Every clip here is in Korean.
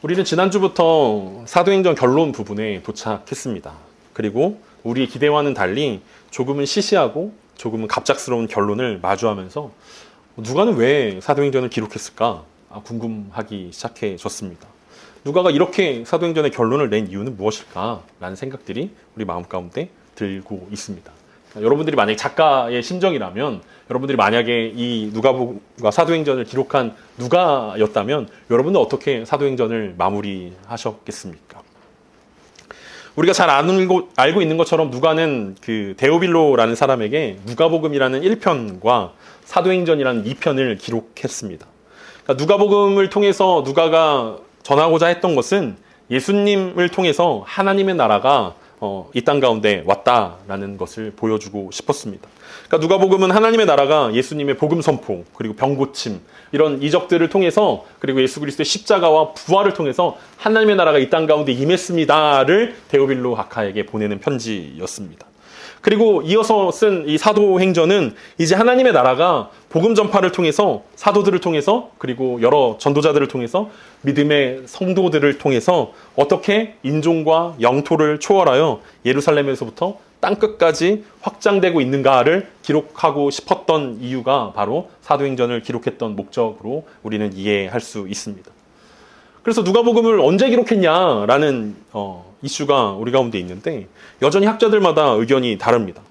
우리는 지난주부터 사도행전 결론 부분에 도착했습니다. 그리고 우리의 기대와는 달리 조금은 시시하고 조금은 갑작스러운 결론을 마주하면서 누가는 왜 사도행전을 기록했을까 궁금하기 시작해졌습니다. 누가가 이렇게 사도행전의 결론을 낸 이유는 무엇일까? 라는 생각들이 우리 마음 가운데 들고 있습니다. 여러분들이 만약에 작가의 심정이라면, 여러분들이 만약에 이 누가복음과 사도행전을 기록한 누가였다면 여러분은 어떻게 사도행전을 마무리하셨겠습니까? 우리가 잘 알고 있는 것처럼 누가는 그 데오빌로라는 사람에게 누가복음이라는 1편과 사도행전이라는 2편을 기록했습니다. 그러니까 누가복음을 통해서 누가가 전하고자 했던 것은 예수님을 통해서 하나님의 나라가 이 땅 가운데 왔다라는 것을 보여주고 싶었습니다. 그러니까 누가복음은 하나님의 나라가 예수님의 복음 선포, 그리고 병 고침, 이런 이적들을 통해서, 그리고 예수 그리스도의 십자가와 부활을 통해서 하나님의 나라가 이 땅 가운데 임했습니다를 데오빌로 각하에게 보내는 편지였습니다. 그리고 이어서 쓴 이 사도행전은 이제 하나님의 나라가 복음 전파를 통해서, 사도들을 통해서, 그리고 여러 전도자들을 통해서, 믿음의 성도들을 통해서 어떻게 인종과 영토를 초월하여 예루살렘에서부터 땅끝까지 확장되고 있는가를 기록하고 싶었던 이유가 바로 사도행전을 기록했던 목적으로 우리는 이해할 수 있습니다. 그래서 누가복음을 언제 기록했냐라는 이슈가 우리 가운데 있는데 여전히 학자들마다 의견이 다릅니다.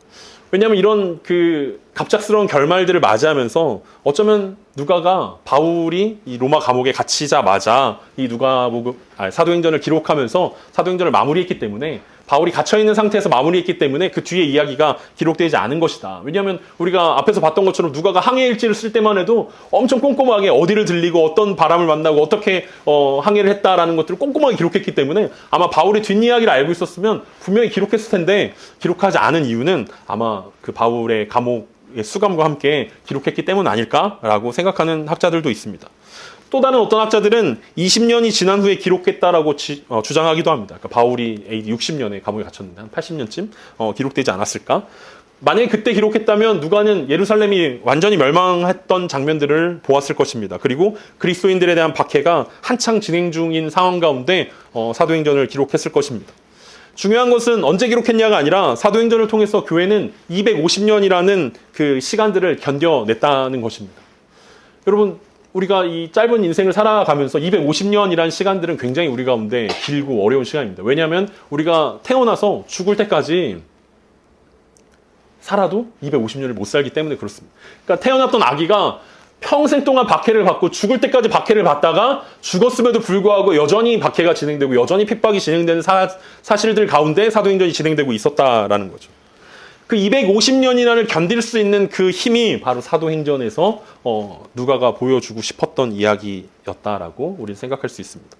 왜냐하면 이런 그 갑작스러운 결말들을 맞이하면서 어쩌면 누가가 바울이 이 로마 감옥에 갇히자마자 이 사도행전을 기록하면서 사도행전을 마무리했기 때문에, 바울이 갇혀있는 상태에서 마무리했기 때문에 그 뒤에 이야기가 기록되지 않은 것이다. 왜냐하면 우리가 앞에서 봤던 것처럼 누가가 항해일지를 쓸 때만 해도 엄청 꼼꼼하게 어디를 들리고 어떤 바람을 만나고 어떻게 항해를 했다라는 것들을 꼼꼼하게 기록했기 때문에 아마 바울의 뒷이야기를 알고 있었으면 분명히 기록했을 텐데 기록하지 않은 이유는 아마 그 바울의 감옥의 수감과 함께 기록했기 때문 아닐까라고 생각하는 학자들도 있습니다. 또 다른 어떤 학자들은 20년이 지난 후에 기록했다라고 주장하기도 합니다. 그러니까 바울이 AD 60년에 감옥에 갇혔는데 한 80년쯤 기록되지 않았을까? 만약에 그때 기록했다면 누가는 예루살렘이 완전히 멸망했던 장면들을 보았을 것입니다. 그리고 그리스도인들에 대한 박해가 한창 진행 중인 상황 가운데 사도행전을 기록했을 것입니다. 중요한 것은 언제 기록했냐가 아니라 사도행전을 통해서 교회는 250년이라는 그 시간들을 견뎌냈다는 것입니다. 여러분, 우리가 이 짧은 인생을 살아가면서 250년이라는 시간들은 굉장히 우리 가운데 길고 어려운 시간입니다. 왜냐하면 우리가 태어나서 죽을 때까지 살아도 250년을 못 살기 때문에 그렇습니다. 그러니까 태어났던 아기가 평생 동안 박해를 받고 죽을 때까지 박해를 받다가 죽었음에도 불구하고 여전히 박해가 진행되고 여전히 핍박이 진행되는 사실들 가운데 사도행전이 진행되고 있었다라는 거죠. 그 250년이라를 견딜 수 있는 그 힘이 바로 사도행전에서 누가가 보여주고 싶었던 이야기였다라고 우리는 생각할 수 있습니다.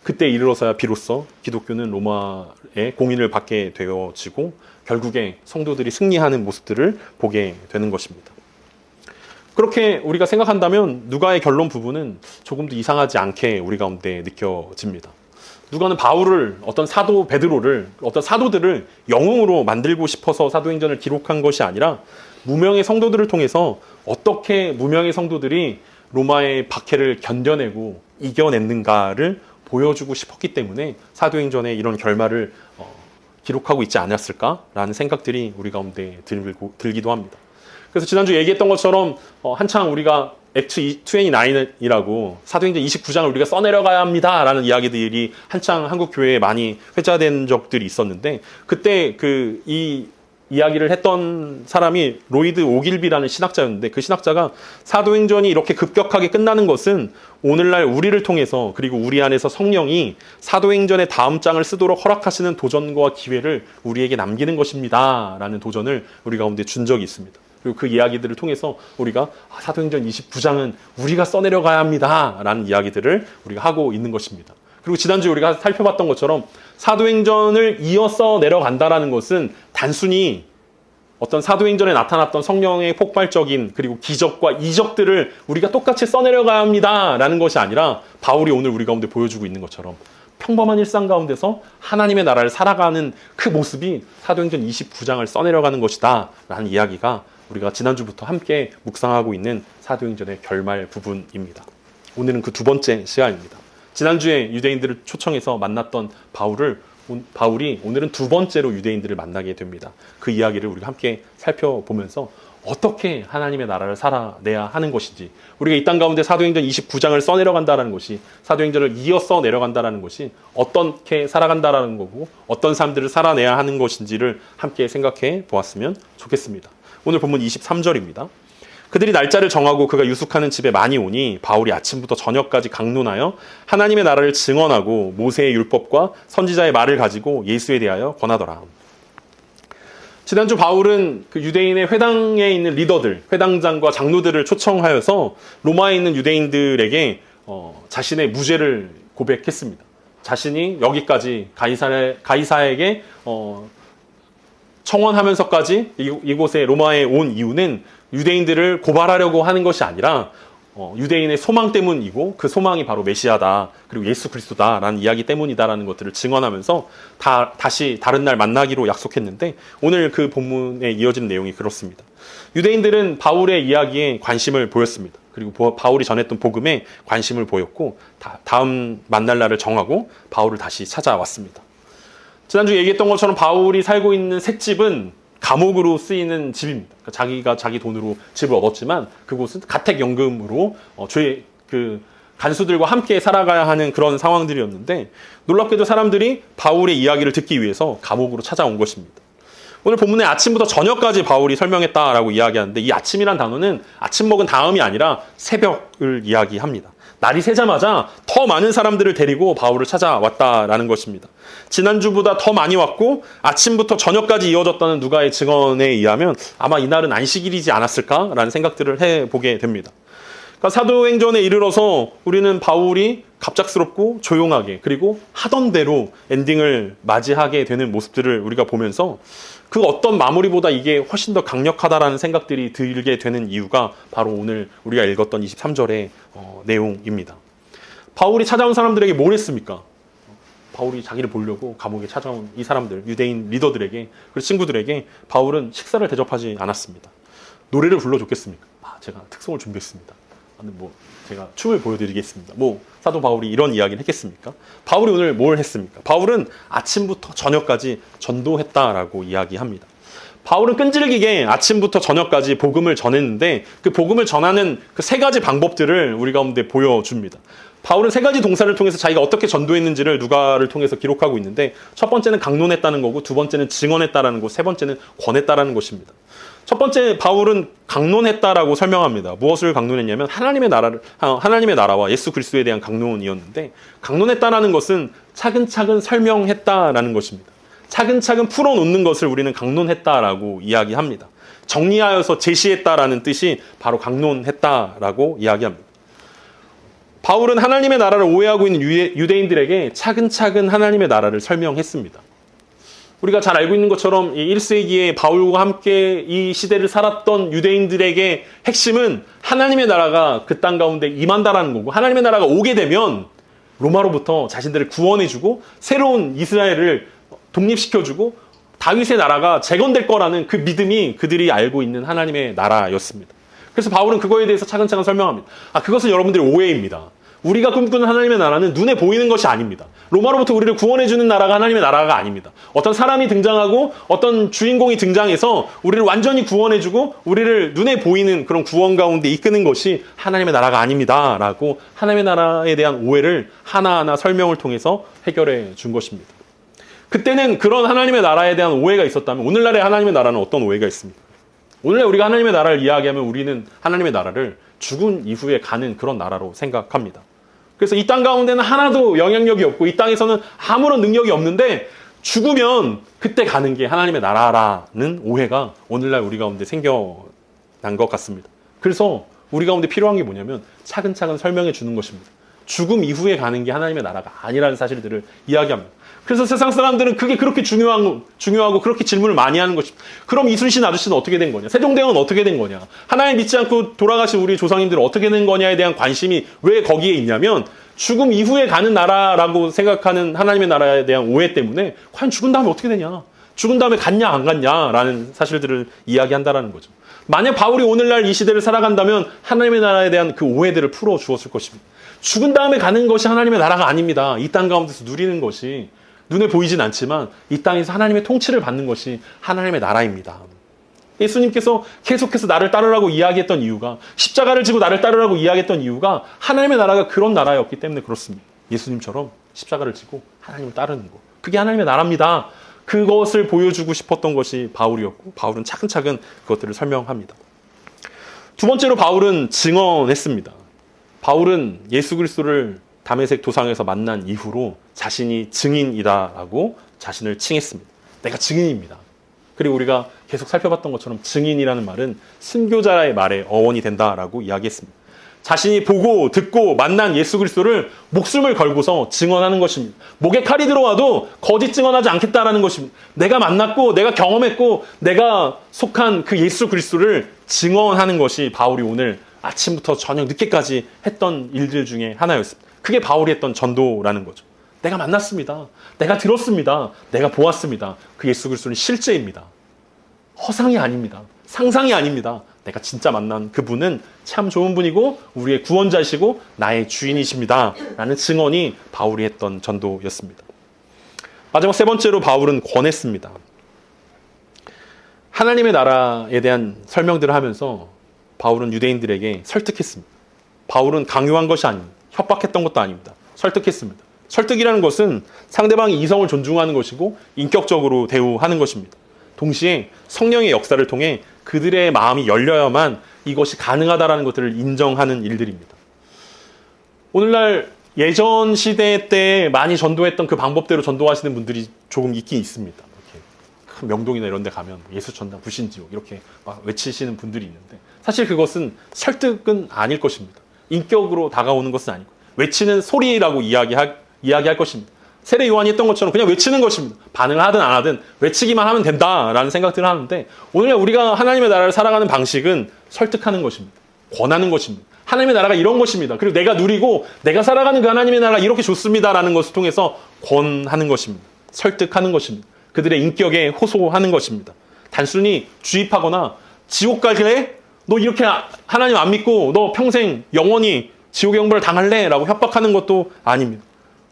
그때 이르러서야 비로소 기독교는 로마의 공인을 받게 되어지고 결국에 성도들이 승리하는 모습들을 보게 되는 것입니다. 그렇게 우리가 생각한다면 누가의 결론 부분은 조금 더 이상하지 않게 우리 가운데 느껴집니다. 누가는 바울을, 어떤 사도 베드로를, 어떤 사도들을 영웅으로 만들고 싶어서 사도행전을 기록한 것이 아니라 무명의 성도들을 통해서 어떻게 무명의 성도들이 로마의 박해를 견뎌내고 이겨냈는가를 보여주고 싶었기 때문에 사도행전에 이런 결말을 기록하고 있지 않았을까라는 생각들이 우리 가운데 들기도 합니다. 그래서 지난주 얘기했던 것처럼 한창 우리가 액트 29이라고 사도행전 29장을 우리가 써내려가야 합니다라는 이야기들이 한창 한국 교회에 많이 회자된 적들이 있었는데, 그때 이 이야기를 했던 사람이 로이드 오길비라는 신학자였는데, 그 신학자가 사도행전이 이렇게 급격하게 끝나는 것은 오늘날 우리를 통해서, 그리고 우리 안에서 성령이 사도행전의 다음 장을 쓰도록 허락하시는 도전과 기회를 우리에게 남기는 것입니다 라는 도전을 우리 가운데 준 적이 있습니다. 그리고 그 이야기들을 통해서 우리가 사도행전 29장은 우리가 써내려가야 합니다 라는 이야기들을 우리가 하고 있는 것입니다. 그리고 지난주에 우리가 살펴봤던 것처럼 사도행전을 이어서 내려간다라는 것은 단순히 어떤 사도행전에 나타났던 성령의 폭발적인 그리고 기적과 이적들을 우리가 똑같이 써내려가야 합니다 라는 것이 아니라, 바울이 오늘 우리 가운데 보여주고 있는 것처럼 평범한 일상 가운데서 하나님의 나라를 살아가는 그 모습이 사도행전 29장을 써내려가는 것이다 라는 이야기가 우리가 지난주부터 함께 묵상하고 있는 사도행전의 결말 부분입니다. 오늘은 그 두 번째 시간입니다. 지난주에 유대인들을 초청해서 만났던 바울이 오늘은 두 번째로 유대인들을 만나게 됩니다. 그 이야기를 우리가 함께 살펴보면서 어떻게 하나님의 나라를 살아내야 하는 것인지, 우리가 이 땅 가운데 사도행전 29장을 써내려간다는 것이, 사도행전을 이어 써내려간다는 것이 어떻게 살아간다는 거고 어떤 삶들을 살아내야 하는 것인지를 함께 생각해 보았으면 좋겠습니다. 오늘 본문 23절입니다. 그들이 날짜를 정하고 그가 유숙하는 집에 많이 오니 바울이 아침부터 저녁까지 강론하여 하나님의 나라를 증언하고 모세의 율법과 선지자의 말을 가지고 예수에 대하여 권하더라. 지난주 바울은 그 유대인의 회당에 있는 리더들, 회당장과 장로들을 초청하여서 로마에 있는 유대인들에게 자신의 무죄를 고백했습니다. 자신이 여기까지 가이사에게 청원하면서까지 이곳에 로마에 온 이유는 유대인들을 고발하려고 하는 것이 아니라 유대인의 소망 때문이고 그 소망이 바로 메시아다, 그리고 예수 그리스도다라는 이야기 때문이다라는 것들을 증언하면서 다시 다른 날 만나기로 약속했는데, 오늘 그 본문에 이어지는 내용이 그렇습니다. 유대인들은 바울의 이야기에 관심을 보였습니다. 그리고 바울이 전했던 복음에 관심을 보였고 다음 만날 날을 정하고 바울을 다시 찾아왔습니다. 지난주에 얘기했던 것처럼 바울이 살고 있는 셋집은 감옥으로 쓰이는 집입니다. 그러니까 자기가 자기 돈으로 집을 얻었지만 그곳은 가택연금으로 간수들과 함께 살아가야 하는 그런 상황들이었는데, 놀랍게도 사람들이 바울의 이야기를 듣기 위해서 감옥으로 찾아온 것입니다. 오늘 본문에 아침부터 저녁까지 바울이 설명했다라고 이야기하는데, 이 아침이란 단어는 아침 먹은 다음이 아니라 새벽을 이야기합니다. 날이 새자마자 더 많은 사람들을 데리고 바울을 찾아왔다라는 것입니다. 지난주보다 더 많이 왔고 아침부터 저녁까지 이어졌다는 누가의 증언에 의하면 아마 이날은 안식일이지 않았을까라는 생각들을 해보게 됩니다. 그러니까 사도행전에 이르러서 우리는 바울이 갑작스럽고 조용하게, 그리고 하던 대로 엔딩을 맞이하게 되는 모습들을 우리가 보면서 그 어떤 마무리보다 이게 훨씬 더 강력하다라는 생각들이 들게 되는 이유가 바로 오늘 우리가 읽었던 23절의 내용입니다. 바울이 찾아온 사람들에게 뭘 했습니까? 바울이 자기를 보려고 감옥에 찾아온 이 사람들, 유대인 리더들에게, 그리고 친구들에게 바울은 식사를 대접하지 않았습니다. 노래를 불러줬겠습니까? 제가 특송을 준비했습니다. 제가 춤을 보여드리겠습니다. 사도 바울이 이런 이야기를 했겠습니까? 바울이 오늘 뭘 했습니까? 바울은 아침부터 저녁까지 전도했다라고 이야기합니다. 바울은 끈질기게 아침부터 저녁까지 복음을 전했는데, 그 복음을 전하는 그 세 가지 방법들을 우리 가운데 보여줍니다. 바울은 세 가지 동사를 통해서 자기가 어떻게 전도했는지를 누가를 통해서 기록하고 있는데, 첫 번째는 강론했다는 거고, 두 번째는 증언했다라는 거, 세 번째는 권했다라는 것입니다. 첫 번째, 바울은 강론했다라고 설명합니다. 무엇을 강론했냐면 하나님의 나라와 예수 그리스도에 대한 강론이었는데, 강론했다라는 것은 차근차근 설명했다라는 것입니다. 차근차근 풀어놓는 것을 우리는 강론했다라고 이야기합니다. 정리하여서 제시했다라는 뜻이 바로 강론했다라고 이야기합니다. 바울은 하나님의 나라를 오해하고 있는 유대인들에게 차근차근 하나님의 나라를 설명했습니다. 우리가 잘 알고 있는 것처럼 1세기에 바울과 함께 이 시대를 살았던 유대인들에게 핵심은 하나님의 나라가 그 땅 가운데 임한다라는 거고, 하나님의 나라가 오게 되면 로마로부터 자신들을 구원해주고 새로운 이스라엘을 독립시켜주고 다윗의 나라가 재건될 거라는 그 믿음이 그들이 알고 있는 하나님의 나라였습니다. 그래서 바울은 그거에 대해서 차근차근 설명합니다. 그것은 여러분들의 오해입니다. 우리가 꿈꾸는 하나님의 나라는 눈에 보이는 것이 아닙니다. 로마로부터 우리를 구원해주는 나라가 하나님의 나라가 아닙니다. 어떤 사람이 등장하고 어떤 주인공이 등장해서 우리를 완전히 구원해주고 우리를 눈에 보이는 그런 구원 가운데 이끄는 것이 하나님의 나라가 아닙니다. 라고 하나님의 나라에 대한 오해를 하나하나 설명을 통해서 해결해 준 것입니다. 그때는 그런 하나님의 나라에 대한 오해가 있었다면 오늘날의 하나님의 나라는 어떤 오해가 있습니까? 오늘날 우리가 하나님의 나라를 이야기하면 우리는 하나님의 나라를 죽은 이후에 가는 그런 나라로 생각합니다. 그래서 이 땅 가운데는 하나도 영향력이 없고 이 땅에서는 아무런 능력이 없는데 죽으면 그때 가는 게 하나님의 나라라는 오해가 오늘날 우리 가운데 생겨난 것 같습니다. 그래서 우리 가운데 필요한 게 뭐냐면 차근차근 설명해 주는 것입니다. 죽음 이후에 가는 게 하나님의 나라가 아니라는 사실들을 이야기합니다. 그래서 세상 사람들은 그게 그렇게 중요하고 그렇게 질문을 많이 하는 것입니다. 그럼 이순신 아저씨는 어떻게 된 거냐? 세종대왕은 어떻게 된 거냐? 하나님 믿지 않고 돌아가신 우리 조상님들은 어떻게 된 거냐에 대한 관심이 왜 거기에 있냐면 죽음 이후에 가는 나라라고 생각하는 하나님의 나라에 대한 오해 때문에 과연 죽은 다음에 어떻게 되냐? 죽은 다음에 갔냐 안 갔냐라는 사실들을 이야기한다라는 거죠. 만약 바울이 오늘날 이 시대를 살아간다면 하나님의 나라에 대한 그 오해들을 풀어주었을 것입니다. 죽은 다음에 가는 것이 하나님의 나라가 아닙니다. 이 땅 가운데서 누리는 것이 눈에 보이진 않지만 이 땅에서 하나님의 통치를 받는 것이 하나님의 나라입니다. 예수님께서 계속해서 나를 따르라고 이야기했던 이유가, 십자가를 지고 나를 따르라고 이야기했던 이유가 하나님의 나라가 그런 나라였기 때문에 그렇습니다. 예수님처럼 십자가를 지고 하나님을 따르는 것, 그게 하나님의 나라입니다. 그것을 보여주고 싶었던 것이 바울이었고, 바울은 차근차근 그것들을 설명합니다. 두 번째로 바울은 증언했습니다. 바울은 예수 그리스도를 다메섹 도상에서 만난 이후로 자신이 증인이다라고 자신을 칭했습니다. 내가 증인입니다. 그리고 우리가 계속 살펴봤던 것처럼 증인이라는 말은 순교자의 말의 어원이 된다라고 이야기했습니다. 자신이 보고 듣고 만난 예수 그리스도를 목숨을 걸고서 증언하는 것입니다. 목에 칼이 들어와도 거짓 증언하지 않겠다라는 것입니다. 내가 만났고 내가 경험했고 내가 속한 그 예수 그리스도를 증언하는 것이 바울이 오늘 아침부터 저녁 늦게까지 했던 일들 중에 하나였습니다. 그게 바울이 했던 전도라는 거죠. 내가 만났습니다. 내가 들었습니다. 내가 보았습니다. 그 예수 그리스도는 실제입니다. 허상이 아닙니다. 상상이 아닙니다. 내가 진짜 만난 그분은 참 좋은 분이고 우리의 구원자이시고 나의 주인이십니다. 라는 증언이 바울이 했던 전도였습니다. 마지막 세 번째로 바울은 권했습니다. 하나님의 나라에 대한 설명들을 하면서 바울은 유대인들에게 설득했습니다. 바울은 강요한 것이 아닙니다. 협박했던 것도 아닙니다. 설득했습니다. 설득이라는 것은 상대방의 이성을 존중하는 것이고 인격적으로 대우하는 것입니다. 동시에 성령의 역사를 통해 그들의 마음이 열려야만 이것이 가능하다는 것들을 인정하는 일들입니다. 오늘날 예전 시대 때 많이 전도했던 그 방법대로 전도하시는 분들이 조금 있긴 있습니다. 이렇게 큰 명동이나 이런 데 가면 예수천당, 불신지옥 이렇게 막 외치시는 분들이 있는데 사실 그것은 설득은 아닐 것입니다. 인격으로 다가오는 것은 아니고 외치는 소리라고 이야기할 것입니다. 세례 요한이 했던 것처럼 그냥 외치는 것입니다. 반응을 하든 안 하든 외치기만 하면 된다라는 생각들을 하는데 오늘날 우리가 하나님의 나라를 살아가는 방식은 설득하는 것입니다. 권하는 것입니다. 하나님의 나라가 이런 것입니다. 그리고 내가 누리고 내가 살아가는 그 하나님의 나라가 이렇게 좋습니다라는 것을 통해서 권하는 것입니다. 설득하는 것입니다. 그들의 인격에 호소하는 것입니다. 단순히 주입하거나 지옥 갈래? 너 이렇게 하나님 안 믿고 너 평생 영원히 지옥의 형벌을 당할래? 라고 협박하는 것도 아닙니다.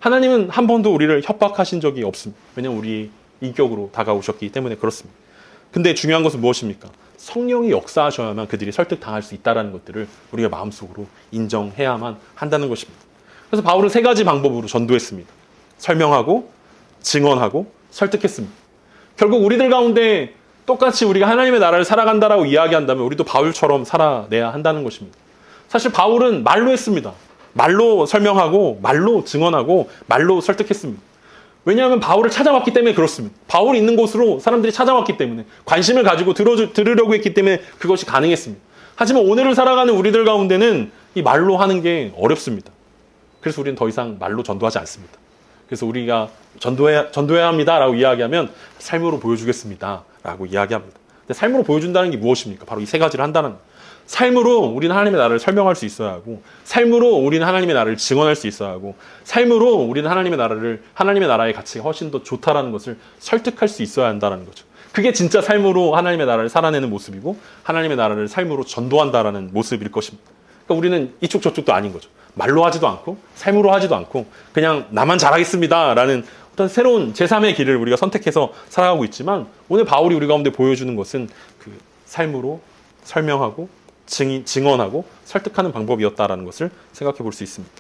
하나님은 한 번도 우리를 협박하신 적이 없습니다. 왜냐하면 우리 인격으로 다가오셨기 때문에 그렇습니다. 근데 중요한 것은 무엇입니까? 성령이 역사하셔야만 그들이 설득당할 수 있다는 것들을 우리가 마음속으로 인정해야만 한다는 것입니다. 그래서 바울은 세 가지 방법으로 전도했습니다. 설명하고 증언하고 설득했습니다. 결국 우리들 가운데 똑같이 우리가 하나님의 나라를 살아간다라고 이야기한다면 우리도 바울처럼 살아내야 한다는 것입니다. 사실 바울은 말로 했습니다. 말로 설명하고 말로 증언하고 말로 설득했습니다. 왜냐하면 바울을 찾아왔기 때문에 그렇습니다. 바울이 있는 곳으로 사람들이 찾아왔기 때문에 관심을 가지고 들으려고 했기 때문에 그것이 가능했습니다. 하지만 오늘을 살아가는 우리들 가운데는 이 말로 하는 게 어렵습니다. 그래서 우리는 더 이상 말로 전도하지 않습니다. 그래서 우리가 전도해야 합니다라고 이야기하면 삶으로 보여주겠습니다 라고 이야기합니다. 근데 삶으로 보여준다는 게 무엇입니까? 바로 이 세 가지를 한다는 거예요. 삶으로 우리는 하나님의 나라를 설명할 수 있어야 하고, 삶으로 우리는 하나님의 나라를 증언할 수 있어야 하고, 삶으로 우리는 하나님의 나라의 가치가 훨씬 더 좋다라는 것을 설득할 수 있어야 한다는 거죠. 그게 진짜 삶으로 하나님의 나라를 살아내는 모습이고, 하나님의 나라를 삶으로 전도한다라는 모습일 것입니다. 그러니까 우리는 이쪽 저쪽도 아닌 거죠. 말로 하지도 않고, 삶으로 하지도 않고, 그냥 나만 잘하겠습니다라는 어떤 새로운 제3의 길을 우리가 선택해서 살아가고 있지만, 오늘 바울이 우리 가운데 보여주는 것은 그 삶으로 설명하고, 증언하고 설득하는 방법이었다라는 것을 생각해 볼 수 있습니다.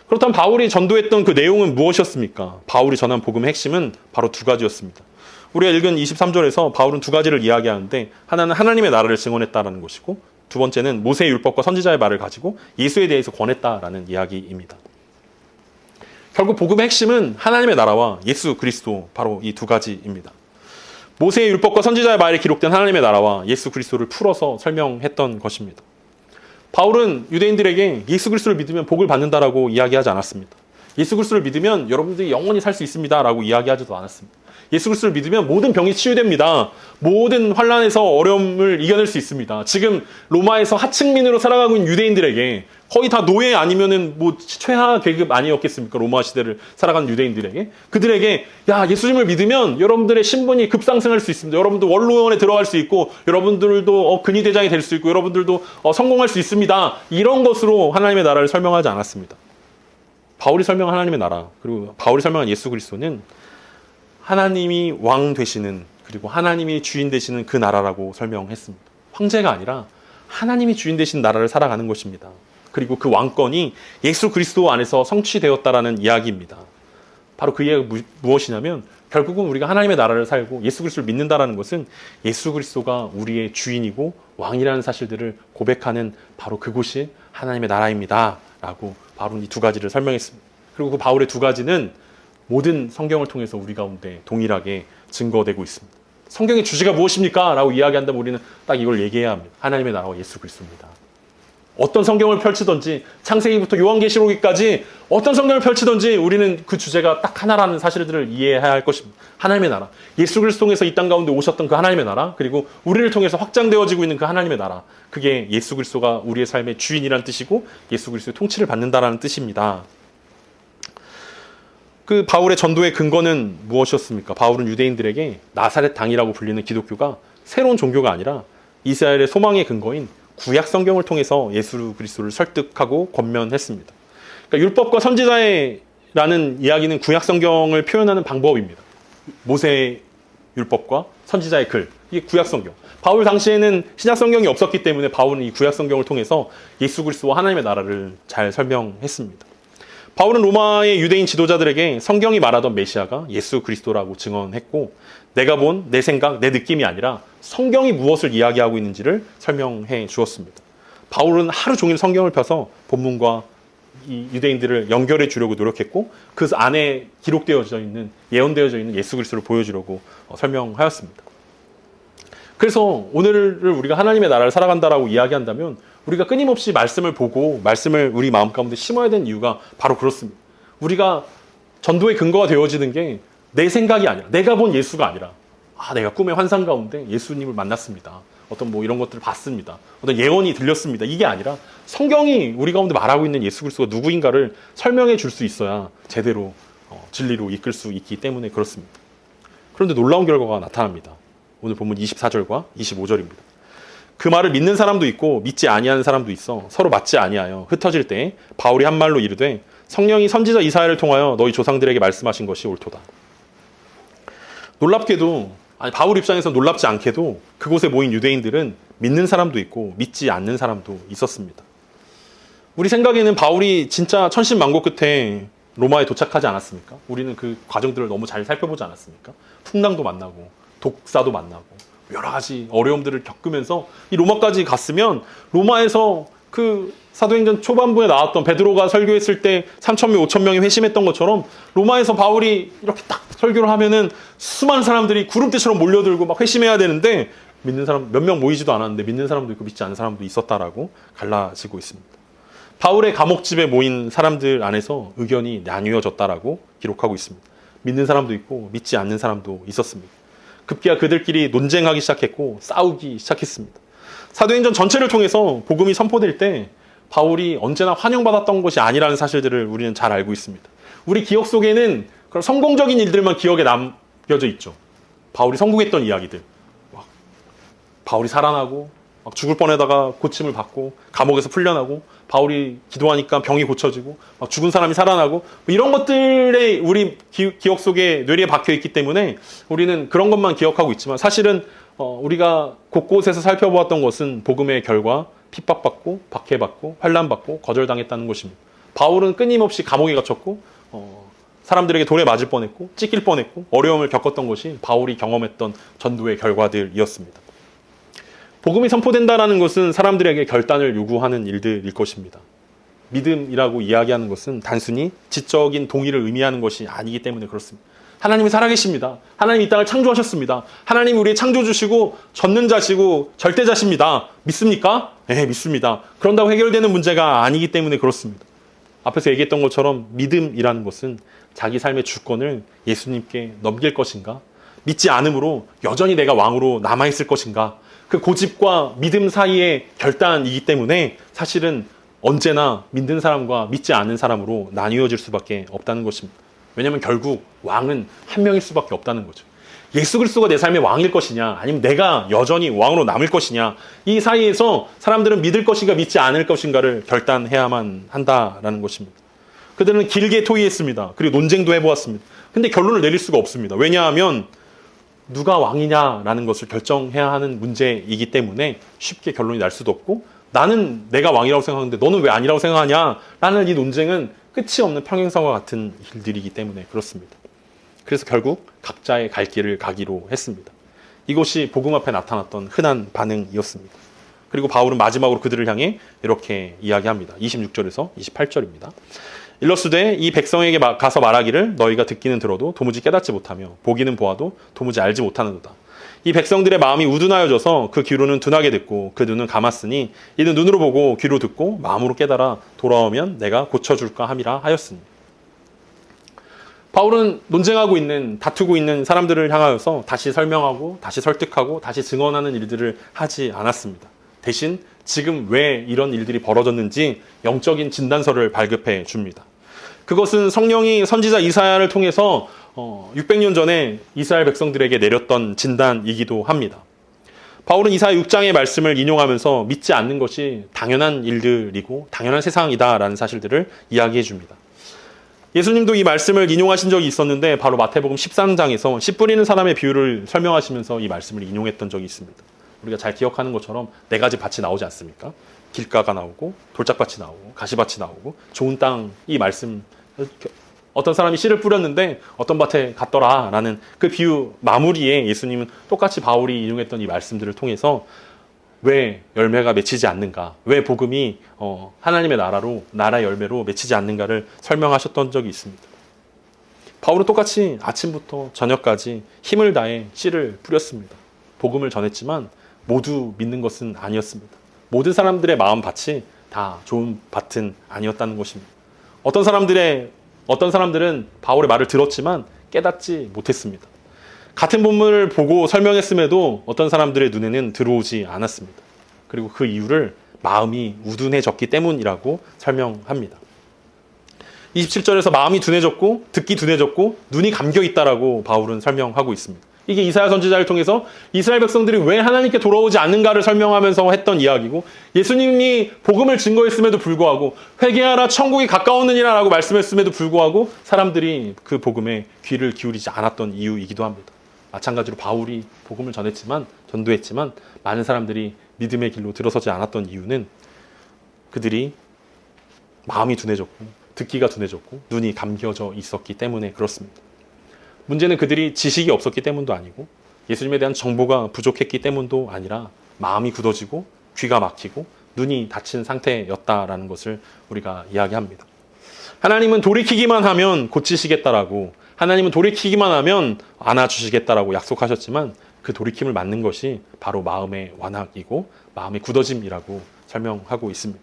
그렇다면 바울이 전도했던 그 내용은 무엇이었습니까? 바울이 전한 복음의 핵심은 바로 두 가지였습니다. 우리가 읽은 23절에서 바울은 두 가지를 이야기하는데, 하나는 하나님의 나라를 증언했다라는 것이고, 두 번째는 모세의 율법과 선지자의 말을 가지고 예수에 대해서 권했다라는 이야기입니다. 결국 복음의 핵심은 하나님의 나라와 예수 그리스도, 바로 이 두 가지입니다. 모세의 율법과 선지자의 말에 기록된 하나님의 나라와 예수 그리스도를 풀어서 설명했던 것입니다. 바울은 유대인들에게 예수 그리스도를 믿으면 복을 받는다라고 이야기하지 않았습니다. 예수 그리스도를 믿으면 여러분들이 영원히 살 수 있습니다라고 이야기하지도 않았습니다. 예수 그리스도를 믿으면 모든 병이 치유됩니다. 모든 환난에서 어려움을 이겨낼 수 있습니다. 지금 로마에서 하층민으로 살아가고 있는 유대인들에게, 거의 다 노예 아니면은 뭐 최하 계급 아니었겠습니까? 로마 시대를 살아가는 유대인들에게, 그들에게 야, 예수님을 믿으면 여러분들의 신분이 급상승할 수 있습니다. 여러분도 원로원에 들어갈 수 있고, 여러분들도 근위대장이 될 수 있고, 여러분들도 성공할 수 있습니다. 이런 것으로 하나님의 나라를 설명하지 않았습니다. 바울이 설명한 하나님의 나라, 그리고 바울이 설명한 예수 그리스도는 하나님이 왕 되시는, 그리고 하나님이 주인 되시는 그 나라라고 설명했습니다. 황제가 아니라 하나님이 주인 되신 나라를 살아가는 것입니다. 그리고 그 왕권이 예수 그리스도 안에서 성취되었다라는 이야기입니다. 바로 그 이야기가 무엇이냐면 결국은 우리가 하나님의 나라를 살고 예수 그리스도를 믿는다라는 것은 예수 그리스도가 우리의 주인이고 왕이라는 사실들을 고백하는 바로 그곳이 하나님의 나라입니다. 라고 바로 이 두 가지를 설명했습니다. 그리고 그 바울의 두 가지는 모든 성경을 통해서 우리 가운데 동일하게 증거되고 있습니다. 성경의 주제가 무엇입니까? 라고 이야기한다면 우리는 딱 이걸 얘기해야 합니다. 하나님의 나라와 예수 그리스도입니다. 어떤 성경을 펼치든지 창세기부터 요한계시록까지 어떤 성경을 펼치든지 우리는 그 주제가 딱 하나라는 사실들을 이해해야 할 것입니다. 하나님의 나라, 예수 그리스도 통해서 이 땅 가운데 오셨던 그 하나님의 나라, 그리고 우리를 통해서 확장되어지고 있는 그 하나님의 나라, 그게 예수 그리스도가 우리의 삶의 주인이라는 뜻이고 예수 그리스도의 통치를 받는다라는 뜻입니다. 그 바울의 전도의 근거는 무엇이었습니까? 바울은 유대인들에게 나사렛 당이라고 불리는 기독교가 새로운 종교가 아니라 이스라엘의 소망의 근거인 구약 성경을 통해서 예수 그리스도를 설득하고 권면했습니다. 그러니까 율법과 선지자라는 이야기는 구약 성경을 표현하는 방법입니다. 모세의 율법과 선지자의 글, 이게 구약 성경. 바울 당시에는 신약 성경이 없었기 때문에 바울은 이 구약 성경을 통해서 예수 그리스도와 하나님의 나라를 잘 설명했습니다. 바울은 로마의 유대인 지도자들에게 성경이 말하던 메시아가 예수 그리스도라고 증언했고, 내가 본 내 생각, 내 느낌이 아니라 성경이 무엇을 이야기하고 있는지를 설명해 주었습니다. 바울은 하루 종일 성경을 펴서 본문과 이 유대인들을 연결해 주려고 노력했고, 그 안에 기록되어져 있는, 예언되어져 있는 예수 그리스도를 보여주려고 설명하였습니다. 그래서 오늘을 우리가 하나님의 나라를 살아간다라고 이야기한다면 우리가 끊임없이 말씀을 보고 말씀을 우리 마음 가운데 심어야 되는 이유가 바로 그렇습니다. 우리가 전도의 근거가 되어지는 게 내 생각이 아니라, 내가 본 예수가 아니라, 내가 꿈의 환상 가운데 예수님을 만났습니다. 어떤 뭐 이런 것들을 봤습니다. 어떤 예언이 들렸습니다. 이게 아니라 성경이 우리 가운데 말하고 있는 예수 그리스도가 누구인가를 설명해 줄 수 있어야 제대로 진리로 이끌 수 있기 때문에 그렇습니다. 그런데 놀라운 결과가 나타납니다. 오늘 본문 24절과 25절입니다. 그 말을 믿는 사람도 있고 믿지 아니하는 사람도 있어 서로 맞지 아니하여 흩어질 때 바울이 한 말로 이르되 성령이 선지자 이사야를 통하여 너희 조상들에게 말씀하신 것이 옳도다. 놀랍게도, 바울 입장에서 놀랍지 않게도 그곳에 모인 유대인들은 믿는 사람도 있고 믿지 않는 사람도 있었습니다. 우리 생각에는 바울이 진짜 천신만고 끝에 로마에 도착하지 않았습니까? 우리는 그 과정들을 너무 잘 살펴보지 않았습니까? 풍랑도 만나고 독사도 만나고 여러 가지 어려움들을 겪으면서 이 로마까지 갔으면, 로마에서 그 사도행전 초반부에 나왔던 베드로가 설교했을 때 3,000명, 5,000명이 회심했던 것처럼 로마에서 바울이 이렇게 딱 설교를 하면은 수많은 사람들이 구름대처럼 몰려들고 막 회심해야 되는데 믿는 사람 몇 명 모이지도 않았는데 믿는 사람도 있고 믿지 않는 사람도 있었다라고 갈라지고 있습니다. 바울의 감옥집에 모인 사람들 안에서 의견이 나뉘어졌다라고 기록하고 있습니다. 믿는 사람도 있고 믿지 않는 사람도 있었습니다. 급기야 그들끼리 논쟁하기 시작했고 싸우기 시작했습니다. 사도행전 전체를 통해서 복음이 선포될 때 바울이 언제나 환영받았던 것이 아니라는 사실들을 우리는 잘 알고 있습니다. 우리 기억 속에는 그런 성공적인 일들만 기억에 남겨져 있죠. 바울이 성공했던 이야기들. 바울이 살아나고 막 죽을 뻔하다가 고침을 받고 감옥에서 풀려나고 바울이 기도하니까 병이 고쳐지고 막 죽은 사람이 살아나고 이런 것들에 우리 기억 속에 뇌리에 박혀있기 때문에 우리는 그런 것만 기억하고 있지만 사실은 우리가 곳곳에서 살펴보았던 것은 복음의 결과 핍박받고 박해받고 환난받고 거절당했다는 것입니다. 바울은 끊임없이 감옥에 갇혔고 사람들에게 돌에 맞을 뻔했고 찢길 뻔했고 어려움을 겪었던 것이 바울이 경험했던 전도의 결과들이었습니다. 복음이 선포된다는 것은 사람들에게 결단을 요구하는 일들일 것입니다. 믿음이라고 이야기하는 것은 단순히 지적인 동의를 의미하는 것이 아니기 때문에 그렇습니다. 하나님이 살아계십니다. 하나님이 이 땅을 창조하셨습니다. 하나님이 우리의 창조주시고 전능자시고 절대자십니다. 믿습니까? 네, 믿습니다. 그런다고 해결되는 문제가 아니기 때문에 그렇습니다. 앞에서 얘기했던 것처럼 믿음이라는 것은 자기 삶의 주권을 예수님께 넘길 것인가? 믿지 않음으로 여전히 내가 왕으로 남아있을 것인가? 그 고집과 믿음 사이의 결단이기 때문에 사실은 언제나 믿는 사람과 믿지 않는 사람으로 나뉘어질 수밖에 없다는 것입니다. 왜냐하면 결국 왕은 한 명일 수밖에 없다는 거죠. 예수 그리스도가 내 삶의 왕일 것이냐 아니면 내가 여전히 왕으로 남을 것이냐, 이 사이에서 사람들은 믿을 것인가 믿지 않을 것인가를 결단해야만 한다라는 것입니다. 그들은 길게 토의했습니다. 그리고 논쟁도 해보았습니다. 근데 결론을 내릴 수가 없습니다. 왜냐하면 누가 왕이냐라는 것을 결정해야 하는 문제이기 때문에 쉽게 결론이 날 수도 없고, 나는 내가 왕이라고 생각하는데 너는 왜 아니라고 생각하냐 라는 이 논쟁은 끝이 없는 평행선과 같은 일들이기 때문에 그렇습니다. 그래서 결국 각자의 갈 길을 가기로 했습니다. 이것이 복음 앞에 나타났던 흔한 반응이었습니다. 그리고 바울은 마지막으로 그들을 향해 이렇게 이야기합니다. 26절에서 28절입니다. 일러스되 이 백성에게 가서 말하기를 너희가 듣기는 들어도 도무지 깨닫지 못하며 보기는 보아도 도무지 알지 못하는도다. 이 백성들의 마음이 우둔하여져서 그 귀로는 둔하게 듣고 그 눈은 감았으니 이는 눈으로 보고 귀로 듣고 마음으로 깨달아 돌아오면 내가 고쳐줄까 함이라 하였으니. 바울은 논쟁하고 있는, 다투고 있는 사람들을 향하여서 다시 설명하고 다시 설득하고 다시 증언하는 일들을 하지 않았습니다. 대신 지금 왜 이런 일들이 벌어졌는지 영적인 진단서를 발급해 줍니다. 그것은 성령이 선지자 이사야를 통해서 600년 전에 이스라엘 백성들에게 내렸던 진단이기도 합니다. 바울은 이사야 6장의 말씀을 인용하면서 믿지 않는 것이 당연한 일들이고 당연한 세상이다라는 사실들을 이야기해 줍니다. 예수님도 이 말씀을 인용하신 적이 있었는데 바로 마태복음 13장에서 씨 뿌리는 사람의 비유를 설명하시면서 이 말씀을 인용했던 적이 있습니다. 우리가 잘 기억하는 것처럼 네 가지 밭이 나오지 않습니까? 길가가 나오고 돌짝밭이 나오고 가시밭이 나오고 좋은 땅, 이 말씀, 어떤 사람이 씨를 뿌렸는데 어떤 밭에 갔더라라는 그 비유 마무리에 예수님은 똑같이 바울이 인용했던 이 말씀들을 통해서 왜 열매가 맺히지 않는가, 왜 복음이 하나님의 나라의 열매로 맺히지 않는가를 설명하셨던 적이 있습니다. 바울은 똑같이 아침부터 저녁까지 힘을 다해 씨를 뿌렸습니다. 복음을 전했지만 모두 믿는 것은 아니었습니다. 모든 사람들의 마음 밭이 다 좋은 밭은 아니었다는 것입니다. 어떤 사람들은 바울의 말을 들었지만 깨닫지 못했습니다. 같은 본문을 보고 설명했음에도 어떤 사람들의 눈에는 들어오지 않았습니다. 그리고 그 이유를 마음이 우둔해졌기 때문이라고 설명합니다. 27절에서 마음이 둔해졌고 듣기 둔해졌고 눈이 감겨있다라고 바울은 설명하고 있습니다. 이게 이사야 선지자를 통해서 이스라엘 백성들이 왜 하나님께 돌아오지 않는가를 설명하면서 했던 이야기고, 예수님이 복음을 증거했음에도 불구하고 회개하라 천국이 가까웠느니라 라고 말씀했음에도 불구하고 사람들이 그 복음에 귀를 기울이지 않았던 이유이기도 합니다. 마찬가지로 바울이 복음을 전도했지만 많은 사람들이 믿음의 길로 들어서지 않았던 이유는 그들이 마음이 둔해졌고 듣기가 둔해졌고 눈이 감겨져 있었기 때문에 그렇습니다. 문제는 그들이 지식이 없었기 때문도 아니고 예수님에 대한 정보가 부족했기 때문도 아니라 마음이 굳어지고 귀가 막히고 눈이 닫힌 상태였다라는 것을 우리가 이야기합니다. 하나님은 돌이키기만 하면 고치시겠다라고, 하나님은 돌이키기만 하면 안아주시겠다라고 약속하셨지만 그 돌이킴을 맞는 것이 바로 마음의 완악이고 마음의 굳어짐이라고 설명하고 있습니다.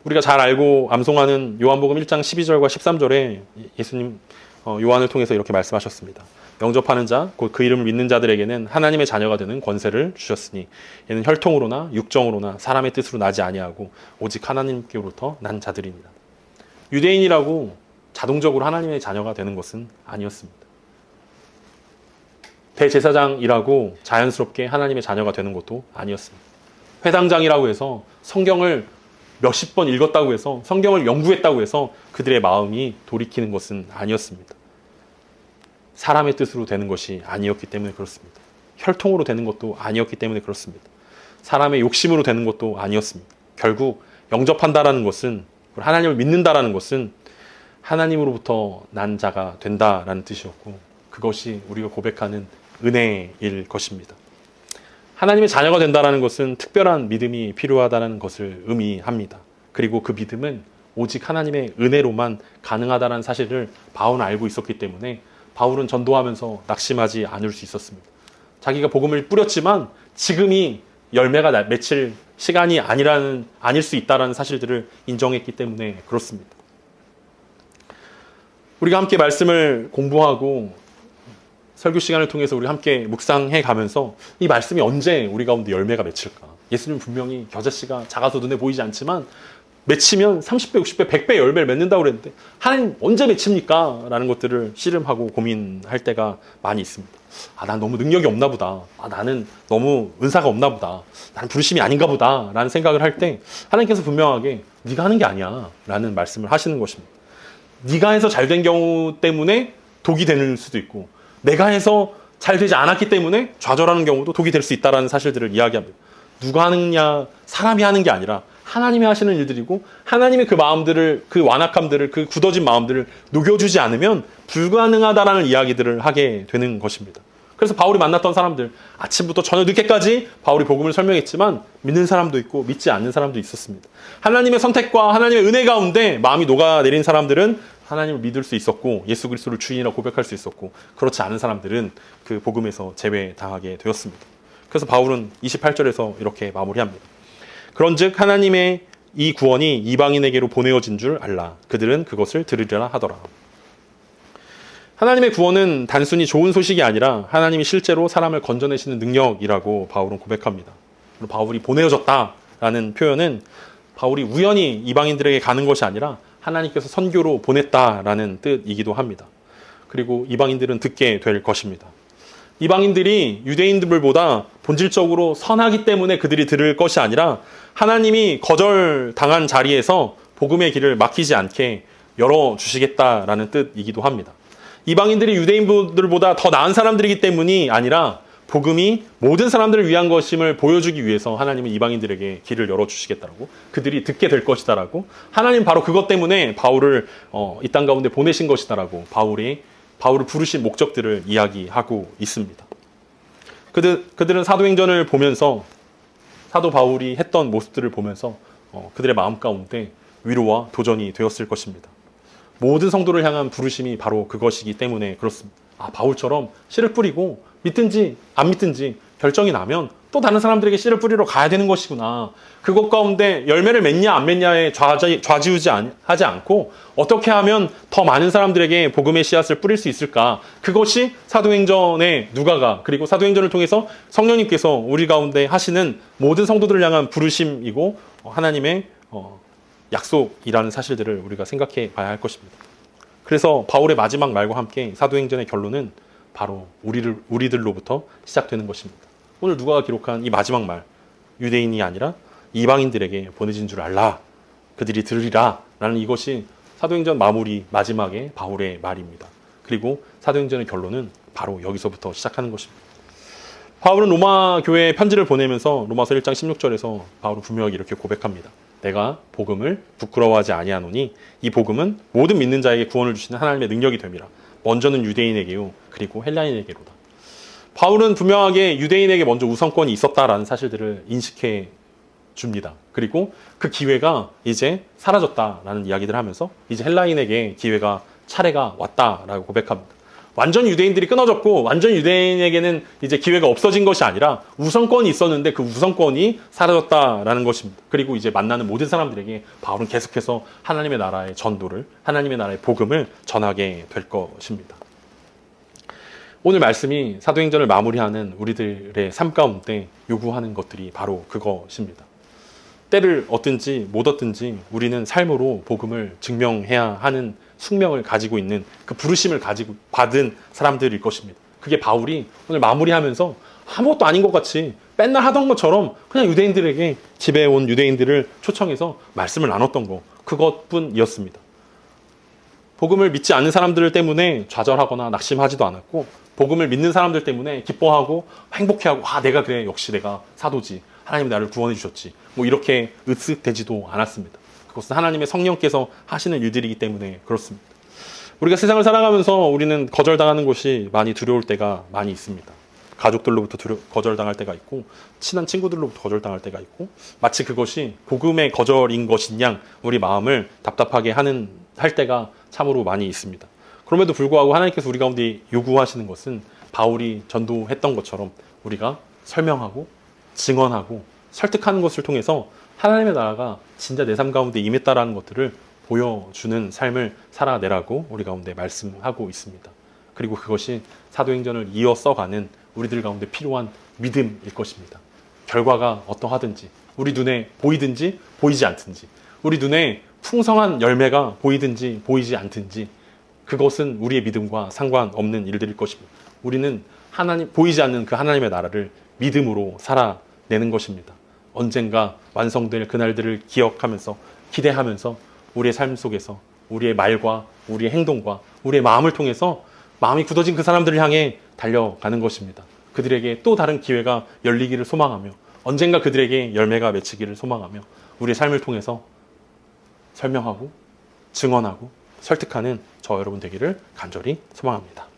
우리가 잘 알고 암송하는 요한복음 1장 12절과 13절에 예수님 요한을 통해서 이렇게 말씀하셨습니다. 영접하는 자, 곧 그 이름을 믿는 자들에게는 하나님의 자녀가 되는 권세를 주셨으니 이는 혈통으로나 육정으로나 사람의 뜻으로 나지 아니하고 오직 하나님께로부터 난 자들입니다. 유대인이라고 자동적으로 하나님의 자녀가 되는 것은 아니었습니다. 대제사장이라고 자연스럽게 하나님의 자녀가 되는 것도 아니었습니다. 회당장이라고 해서 성경을 몇십 번 읽었다고 해서 성경을 연구했다고 해서 그들의 마음이 돌이키는 것은 아니었습니다. 사람의 뜻으로 되는 것이 아니었기 때문에 그렇습니다. 혈통으로 되는 것도 아니었기 때문에 그렇습니다. 사람의 욕심으로 되는 것도 아니었습니다. 결국 영접한다라는 것은, 하나님을 믿는다라는 것은 하나님으로부터 난 자가 된다라는 뜻이었고, 그것이 우리가 고백하는 은혜일 것입니다. 하나님의 자녀가 된다는 것은 특별한 믿음이 필요하다는 것을 의미합니다. 그리고 그 믿음은 오직 하나님의 은혜로만 가능하다는 사실을 바울은 알고 있었기 때문에 바울은 전도하면서 낙심하지 않을 수 있었습니다. 자기가 복음을 뿌렸지만 지금이 열매가 맺힐 시간이 아닐 수 있다는 사실들을 인정했기 때문에 그렇습니다. 우리가 함께 말씀을 공부하고 설교 시간을 통해서 우리 함께 묵상해 가면서 이 말씀이 언제 우리 가운데 열매가 맺힐까? 예수님은 분명히 겨자씨가 작아서 눈에 보이지 않지만 맺히면 30배, 60배, 100배 열매를 맺는다고 그랬는데 하나님 언제 맺힙니까? 라는 것들을 씨름하고 고민할 때가 많이 있습니다. 난 너무 능력이 없나 보다. 나는 너무 은사가 없나 보다. 나는 부르심이 아닌가 보다. 라는 생각을 할 때 하나님께서 분명하게 네가 하는 게 아니야. 라는 말씀을 하시는 것입니다. 네가 해서 잘 된 경우 때문에 독이 되는 수도 있고 내가 해서 잘 되지 않았기 때문에 좌절하는 경우도 독이 될 수 있다는 사실들을 이야기합니다. 누가 하느냐, 사람이 하는 게 아니라 하나님이 하시는 일들이고 하나님의 그 마음들을, 그 완악함들을, 그 굳어진 마음들을 녹여주지 않으면 불가능하다라는 이야기들을 하게 되는 것입니다. 그래서 바울이 만났던 사람들, 아침부터 저녁 늦게까지 바울이 복음을 설명했지만 믿는 사람도 있고 믿지 않는 사람도 있었습니다. 하나님의 선택과 하나님의 은혜 가운데 마음이 녹아내린 사람들은 하나님을 믿을 수 있었고 예수 그리스도를 주인이라 고백할 수 있었고, 그렇지 않은 사람들은 그 복음에서 제외당하게 되었습니다. 그래서 바울은 28절에서 이렇게 마무리합니다. 그런즉 하나님의 이 구원이 이방인에게로 보내어진 줄 알라. 그들은 그것을 들으려나 하더라. 하나님의 구원은 단순히 좋은 소식이 아니라 하나님이 실제로 사람을 건져내시는 능력이라고 바울은 고백합니다. 바울이 보내어졌다라는 표현은 바울이 우연히 이방인들에게 가는 것이 아니라 하나님께서 선교로 보냈다라는 뜻이기도 합니다. 그리고 이방인들은 듣게 될 것입니다. 이방인들이 유대인들보다 본질적으로 선하기 때문에 그들이 들을 것이 아니라 하나님이 거절당한 자리에서 복음의 길을 막히지 않게 열어주시겠다라는 뜻이기도 합니다. 이방인들이 유대인들보다 더 나은 사람들이기 때문이 아니라 복음이 모든 사람들을 위한 것임을 보여주기 위해서 하나님은 이방인들에게 길을 열어주시겠다라고, 그들이 듣게 될 것이다라고, 하나님 바로 그것 때문에 바울을 이 땅 가운데 보내신 것이다라고 바울을 부르신 목적들을 이야기하고 있습니다. 그들은 사도행전을 보면서 사도 바울이 했던 모습들을 보면서 그들의 마음 가운데 위로와 도전이 되었을 것입니다. 모든 성도를 향한 부르심이 바로 그것이기 때문에 그렇습니다. 바울처럼 씨를 뿌리고 믿든지 안 믿든지 결정이 나면 또 다른 사람들에게 씨를 뿌리러 가야 되는 것이구나. 그것 가운데 열매를 맺냐 안 맺냐에 좌지우지하지 않고 어떻게 하면 더 많은 사람들에게 복음의 씨앗을 뿌릴 수 있을까. 그것이 사도행전의 누가가, 그리고 사도행전을 통해서 성령님께서 우리 가운데 하시는 모든 성도들을 향한 부르심이고 하나님의 약속이라는 사실들을 우리가 생각해 봐야 할 것입니다. 그래서 바울의 마지막 말과 함께 사도행전의 결론은 바로 우리들로부터 시작되는 것입니다. 오늘 누가가 기록한 이 마지막 말, 유대인이 아니라 이방인들에게 보내진 줄 알라, 그들이 들으리라 라는 이것이 사도행전 마무리 마지막에 바울의 말입니다. 그리고 사도행전의 결론은 바로 여기서부터 시작하는 것입니다. 바울은 로마 교회에 편지를 보내면서 로마서 1장 16절에서 바울은 분명하게 이렇게 고백합니다. 내가 복음을 부끄러워하지 아니하노니 이 복음은 모든 믿는 자에게 구원을 주시는 하나님의 능력이 됨이라. 먼저는 유대인에게요, 그리고 헬라인에게로다. 바울은 분명하게 유대인에게 먼저 우선권이 있었다라는 사실들을 인식해 줍니다. 그리고 그 기회가 이제 사라졌다라는 이야기들을 하면서 이제 헬라인에게 차례가 왔다라고 고백합니다. 완전 유대인들이 끊어졌고 완전 유대인에게는 이제 기회가 없어진 것이 아니라 우선권이 있었는데 그 우선권이 사라졌다라는 것입니다. 그리고 이제 만나는 모든 사람들에게 바울은 계속해서 하나님의 나라의 전도를, 하나님의 나라의 복음을 전하게 될 것입니다. 오늘 말씀이 사도행전을 마무리하는 우리들의 삶 가운데 요구하는 것들이 바로 그것입니다. 때를 얻든지 못 얻든지 우리는 삶으로 복음을 증명해야 하는 숙명을 가지고 있는, 그 부르심을 가지고 받은 사람들일 것입니다. 그게 바울이 오늘 마무리하면서 아무것도 아닌 것 같이 맨날 하던 것처럼 그냥 유대인들에게, 집에 온 유대인들을 초청해서 말씀을 나눴던 거, 그것뿐이었습니다. 복음을 믿지 않는 사람들 때문에 좌절하거나 낙심하지도 않았고, 복음을 믿는 사람들 때문에 기뻐하고 행복해하고, 내가 그래, 역시 내가 사도지, 하나님이 나를 구원해 주셨지, 이렇게 으쓱대지도 않았습니다. 그것은 하나님의 성령께서 하시는 일들이기 때문에 그렇습니다. 우리가 세상을 살아가면서 우리는 거절당하는 것이 많이 두려울 때가 많이 있습니다. 가족들로부터 거절당할 때가 있고, 친한 친구들로부터 거절당할 때가 있고, 마치 그것이 복음의 거절인 것인 양 우리 마음을 답답하게 할 때가 참으로 많이 있습니다. 그럼에도 불구하고 하나님께서 우리 가운데 요구하시는 것은 바울이 전도했던 것처럼 우리가 설명하고 증언하고 설득하는 것을 통해서 하나님의 나라가 진짜 내 삶 가운데 임했다라는 것들을 보여주는 삶을 살아내라고 우리 가운데 말씀하고 있습니다. 그리고 그것이 사도행전을 이어 써가는 우리들 가운데 필요한 믿음일 것입니다. 결과가 어떠하든지, 우리 눈에 보이든지 보이지 않든지, 우리 눈에 풍성한 열매가 보이든지 보이지 않든지, 그것은 우리의 믿음과 상관없는 일들일 것입니다. 우리는 보이지 않는 그 하나님의 나라를 믿음으로 살아내는 것입니다. 언젠가 완성될 그날들을 기억하면서, 기대하면서 우리의 삶 속에서 우리의 말과 우리의 행동과 우리의 마음을 통해서 마음이 굳어진 그 사람들을 향해 달려가는 것입니다. 그들에게 또 다른 기회가 열리기를 소망하며 언젠가 그들에게 열매가 맺히기를 소망하며 우리의 삶을 통해서 설명하고 증언하고 설득하는 저 여러분 되기를 간절히 소망합니다.